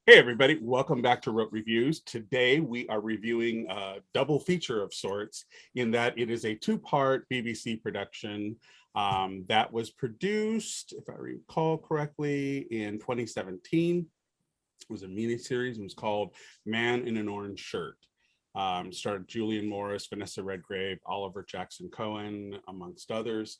Hey everybody, welcome back to Rote Reviews. Today we are reviewing a double feature of sorts in that it is a two-part BBC production that was produced, if I recall correctly, in 2017. It was a miniseries. It was called Man in an Orange Shirt. Starred Julian Morris, Vanessa Redgrave, Oliver Jackson Cohen, amongst others.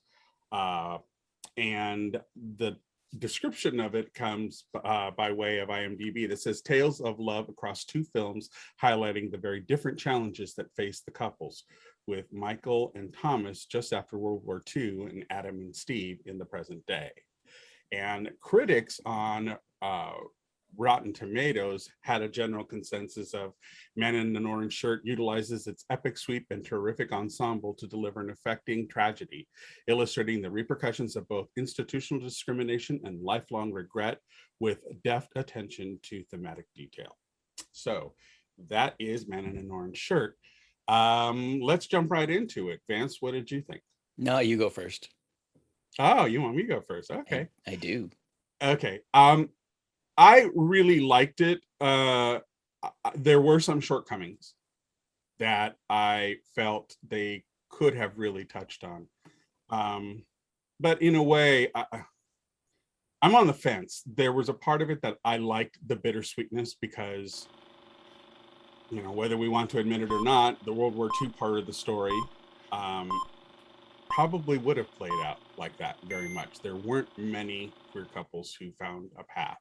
And the description of it comes by way of IMDb that says tales of love across two films highlighting the very different challenges that face the couples, with Michael and Thomas just after World War II and Adam and Steve in the present day. And critics on Rotten Tomatoes had a general consensus of Man in an Orange Shirt utilizes its epic sweep and terrific ensemble to deliver an affecting tragedy, illustrating the repercussions of both institutional discrimination and lifelong regret with deft attention to thematic detail. So that is Man in an Orange Shirt. Let's jump right into it. Vance, what did you think? No, you go first. Oh, you want me to go first? Okay. I do. Okay. I really liked it. There were some shortcomings that I felt they could have really touched on. But in a way, I'm on the fence. There was a part of it that I liked the bittersweetness because, you know, whether we want to admit it or not, the World War II part of the story probably would have played out like that very much. There weren't many queer couples who found a path.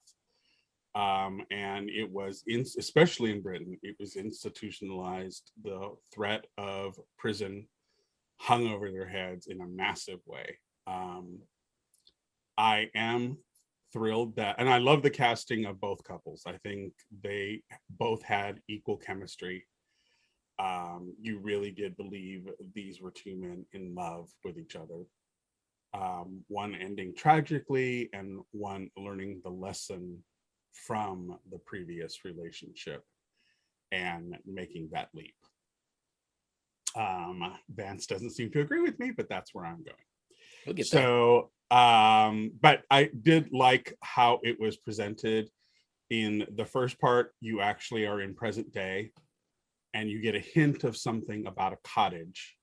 And it was, especially in Britain, it was institutionalized. The threat of prison hung over their heads in a massive way. I am thrilled that, and I love the casting of both couples. I think they both had equal chemistry. You really did believe these were two men in love with each other. One ending tragically and one learning the lesson from the previous relationship and making that leap. Vance doesn't seem to agree with me, but that's where I'm going. We'll get So, but I did like how it was presented. In the first part, you actually are in present day and you get a hint of something about a cottage,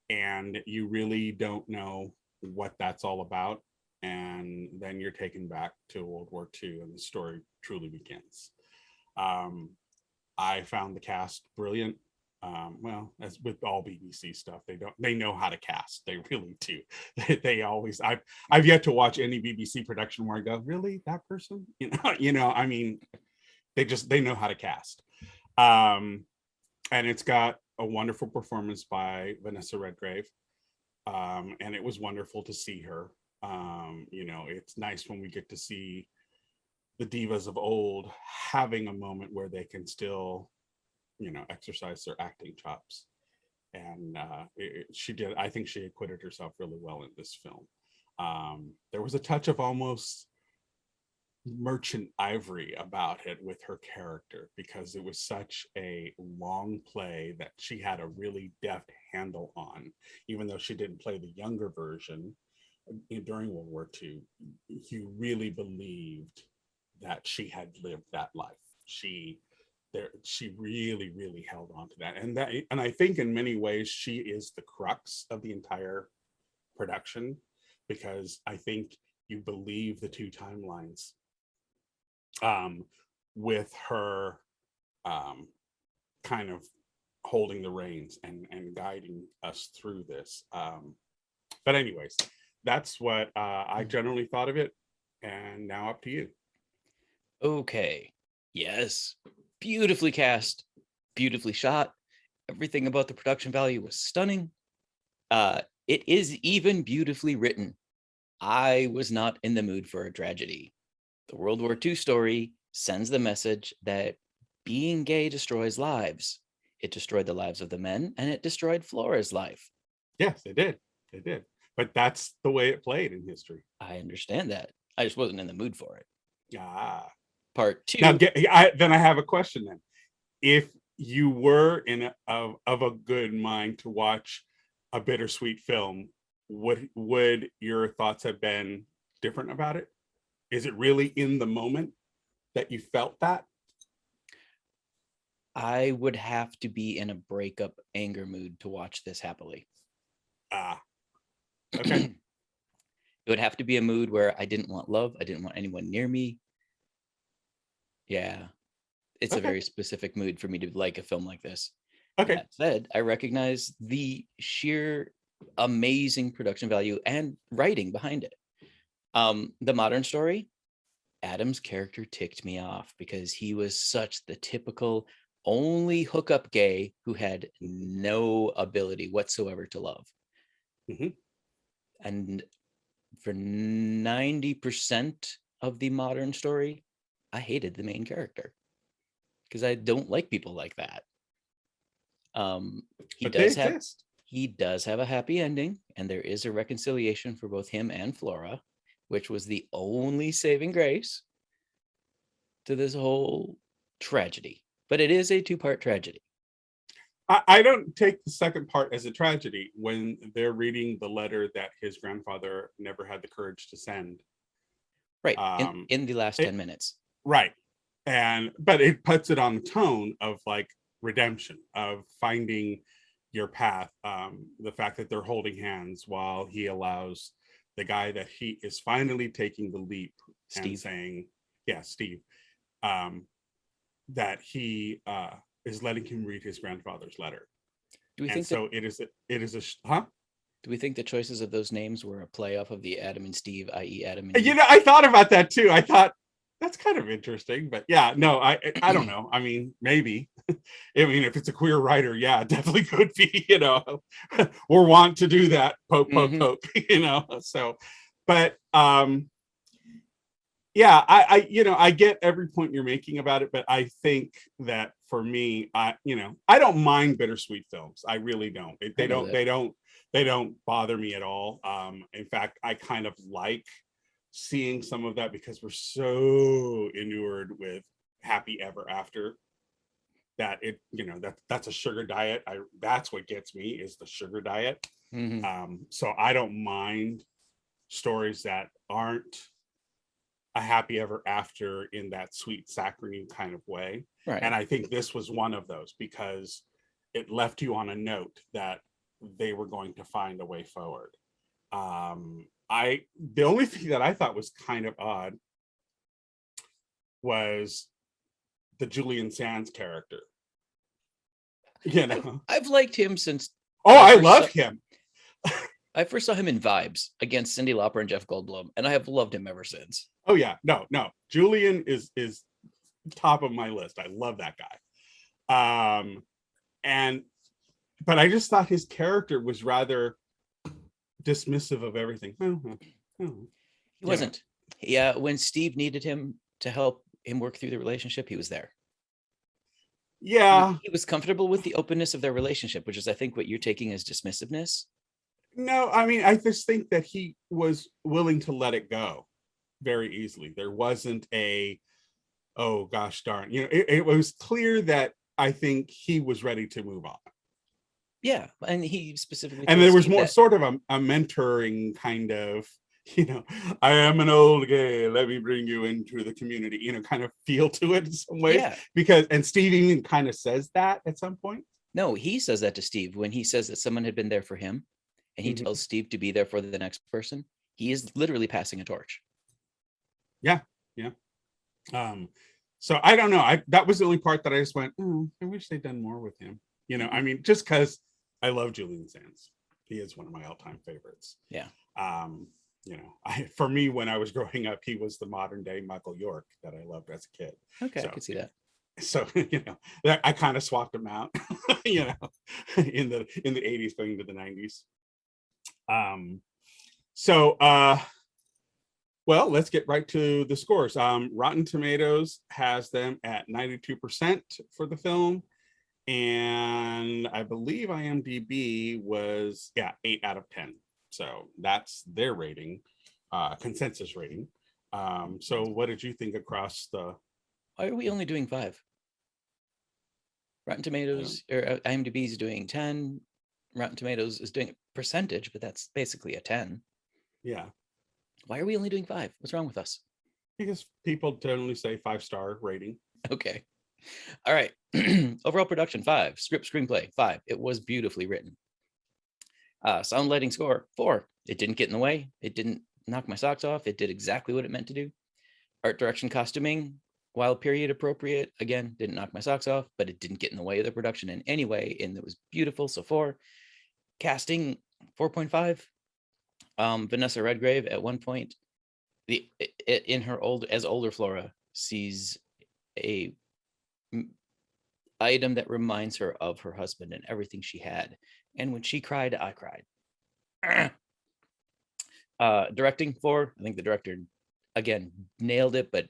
and you really don't know what that's all about. And then you're taken back to World War II and the story truly begins. I found the cast brilliant. Well, as with all BBC stuff, they know how to cast. They really do. They always, I've yet to watch any BBC production where I go, really, that person? I mean, they know how to cast. And it's got a wonderful performance by Vanessa Redgrave. And it was wonderful to see her. It's nice when we get to see the divas of old having a moment where they can still, exercise their acting chops. And she did. I think she acquitted herself really well in this film. There was a touch of almost Merchant Ivory about it with her character, because it was such a long play that she had a really deft handle on, even though she didn't play the younger version during World War II. You really believed that she had lived that life. She really, really held on to that. And I think in many ways she is the crux of the entire production, because I think you believe the two timelines with her kind of holding the reins and guiding us through this. But anyways, that's what I generally thought of it. And now up to you. Okay. Yes. Beautifully cast, beautifully shot. Everything about the production value was stunning. It is even beautifully written. I was not in the mood for a tragedy. The World War II story sends the message that being gay destroys lives. It destroyed the lives of the men, and it destroyed Flora's life. Yes, it did. It did. But that's the way it played in history. I understand that. I just wasn't in the mood for it. Part two. Now, then I have a question then. If you were of a good mind to watch a bittersweet film, would your thoughts have been different about it? Is it really in the moment that you felt that? I would have to be in a breakup anger mood to watch this happily. Ah, okay. It would have to be a mood where I didn't want love. I didn't want anyone near me. Yeah, it's a Okay. very specific mood for me to like a film like this. Okay. That said, I recognize the sheer amazing production value and writing behind it. The modern story, Adam's character ticked me off because he was such the typical only hookup gay who had no ability whatsoever to love. Mhm. And for 90% of the modern story, I hated the main character because I don't like people like that. He But they does have exist. he does have a happy ending, and there is a reconciliation for both him and Flora, which was the only saving grace to this whole tragedy. But it is a two-part tragedy. I don't take the second part as a tragedy when they're reading the letter that his grandfather never had the courage to send. Right. Um, In the last it, 10 minutes. right. But it puts it on the tone of like redemption, of finding your path. The fact that they're holding hands while he allows the guy that he is finally taking the leap and Steve. saying, yeah, Steve, that he is letting him read his grandfather's letter. Do we And think so that it is huh? do we think the choices of those names were a play off of the Adam and Steve, i.e. Adam and Eve? You know, I thought about that too. I thought that's kind of interesting, but yeah, no, I don't know. I mean, maybe. I mean, if it's a queer writer, yeah, it definitely could be, you know. We're wont to do that, poke, poke, poke, you know. So, but yeah, you know, I get every point you're making about it, but I think that for me, you know, I don't mind bittersweet films. I really don't. They don't bother me at all. In fact, I kind of like seeing some of that because we're so inured with happy ever after that it, you know, that's a sugar diet. That's what gets me is the sugar diet. So I don't mind stories that aren't a happy ever after in that sweet saccharine kind of way. Right. And I think this was one of those because it left you on a note that they were going to find a way forward. The only thing that I thought was kind of odd was the Julian Sands character. You know, I've liked him since I love him. I first saw him in Vibes against Cyndi Lauper and Jeff Goldblum, and I have loved him ever since. Oh yeah, no, Julian is top of my list. I love that guy. But I just thought his character was rather dismissive of everything. He wasn't. Yeah, when Steve needed him to help him work through the relationship, he was there. Yeah, he was comfortable with the openness of their relationship, which is, I think, what you're taking as dismissiveness. No, I mean, I just think that he was willing to let it go very easily. There wasn't oh gosh darn, you know, it was clear that I think he was ready to move on. Yeah, and he specifically and there was more sort of a mentoring kind of, you know, I am an old gay, let me bring you into the community, you know, kind of feel to it in some ways. Yeah. Because, and Steve even kind of says that at some point. No, he says that to Steve when he says that someone had been there for him and he tells Steve to be there for the next person. He is literally passing a torch. Yeah. So I don't know. That was the only part that I just went, I wish they'd done more with him. You know, I mean, just because I love Julian Sands. He is one of my all-time favorites. Yeah. You know, for me, when I was growing up, he was the modern day Michael York that I loved as a kid. Okay, so, I could see that. So, you know, I kind of swapped him out, you know, in the 80s going to the 90s. Well, let's get right to the scores. Rotten Tomatoes has them at 92% for the film. And I believe IMDb was, 8 out of 10. So that's their rating, consensus rating. So what did you think across the... Why are we only doing 5? Rotten Tomatoes, or IMDb is doing 10. Rotten Tomatoes is doing a percentage, but that's basically a 10. Yeah. Why are we only doing 5? What's wrong with us? Because people generally say 5-star rating. Okay. All right. Overall production, 5. Script, screenplay, 5. It was beautifully written. Sound, lighting, score, 4. It didn't get in the way. It didn't knock my socks off. It did exactly what it meant to do. Art direction, costuming, while period appropriate, again, didn't knock my socks off, but it didn't get in the way of the production in any way, and it was beautiful. So 4. Casting, 4.5. Vanessa Redgrave at one point, in her older Flora, sees a item that reminds her of her husband and everything she had. And when she cried, I cried. Directing, 4. I think the director, again, nailed it, but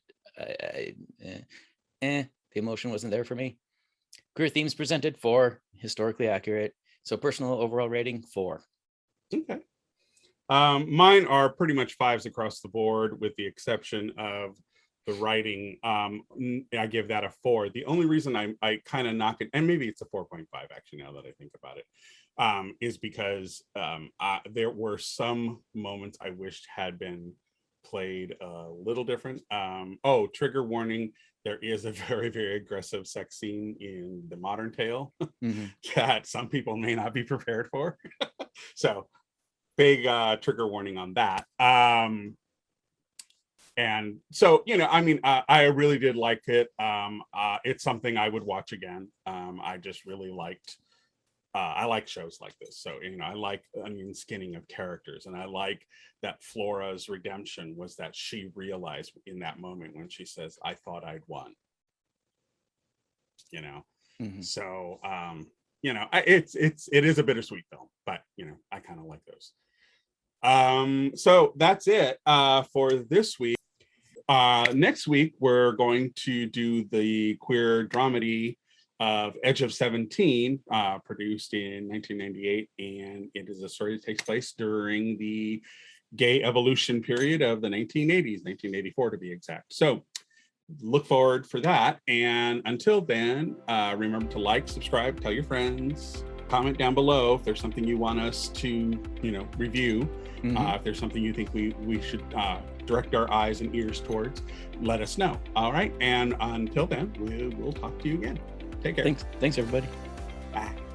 the emotion wasn't there for me. Queer themes presented, 4. Historically accurate. So personal overall rating, 4. Okay. Mine are pretty much 5s across the board, with the exception of the writing. I give that a 4. The only reason I kind of knock it, and maybe it's a 4.5 actually, now that I think about it, is because there were some moments I wished had been played a little different. Trigger warning, there is a very, very aggressive sex scene in the modern tale that some people may not be prepared for. So big trigger warning on that. And so, I mean, I really did like it. It's something I would watch again. I just really liked, I like shows like this. So, I like onion skinning of characters, and I like that Flora's redemption was that she realized in that moment when she says, I thought I'd won, So, it is a bittersweet film, but, I kind of like those. So that's it for this week. Next week, we're going to do the queer dramedy of Edge of 17, produced in 1998, and it is a story that takes place during the gay evolution period of the 1980s, 1984 to be exact. So look forward for that. And until then, remember to like, subscribe, tell your friends, comment down below if there's something you want us to, review. If there's something you think we should direct our eyes and ears towards, let us know. All right. And until then, we'll talk to you again. Take care. Thanks everybody. Bye.